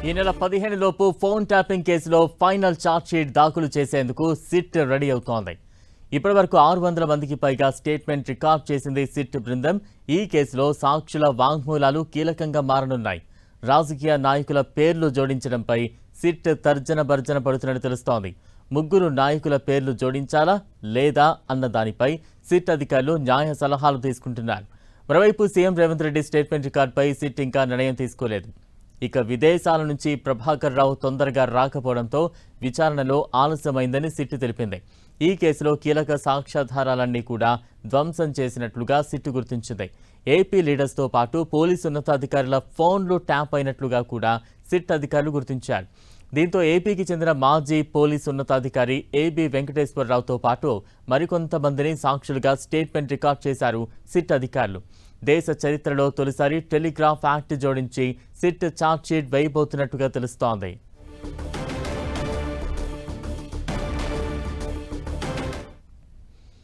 ఈ నెల 15 లోపు ఫోన్ ట్యాపింగ్ కేసులో ఫైనల్ ఛార్జ్షీట్ దాఖలు చేసేందుకు సిట్ రెడీ అవుతోంది. ఇప్పటివరకు 600 మందికి పైగా స్టేట్మెంట్ రికార్డ్ చేసింది సిట్ బృందం. ఈ కేసులో సాక్షుల వాంగ్మూలాలు కీలకంగా మారనున్నాయి. రాజకీయ నాయకుల పేర్లు జోడించడంపై సిట్ తర్జన భర్జన పడుతున్నట్టు తెలుస్తోంది. ముగ్గురు నాయకుల పేర్లు జోడించాలా లేదా అన్న దానిపై సిట్ అధికారులు న్యాయ సలహాలు తీసుకుంటున్నారు. మరోవైపు సీఎం రేవంత్ రెడ్డి స్టేట్మెంట్ రికార్డుపై సిట్ ఇంకా నిర్ణయం తీసుకోలేదు. ఇక విదేశాల నుంచి ప్రభాకర్ రావు తొందరగా రాకపోవడంతో విచారణలో ఆలస్యమైందని సిట్ తెలిపింది. ఈ కేసులో కీలక సాక్ష్యాధారాలన్నీ కూడా ధ్వంసం చేసినట్లుగా సిట్ గుర్తించింది. ఏపీ లీడర్స్తో పాటు పోలీసు ఉన్నతాధికారుల ఫోన్లు ట్యాప్ అయినట్లుగా కూడా సిట్ అధికారులు గుర్తించారు. దీంతో ఏపీకి చెందిన మాజీ పోలీసు ఉన్నతాధికారి ఏబీ వెంకటేశ్వరరావుతో పాటు మరికొంతమందిని సాక్షులుగా స్టేట్మెంట్ రికార్డ్ చేశారు సిట్ అధికారులు. దేశ చరిత్రలో తొలిసారి టెలిగ్రాఫ్ యాక్ట్ జోడించి సిట్ ఛార్జ్షీట్ వేయబోతున్నట్టుగా తెలుస్తోంది.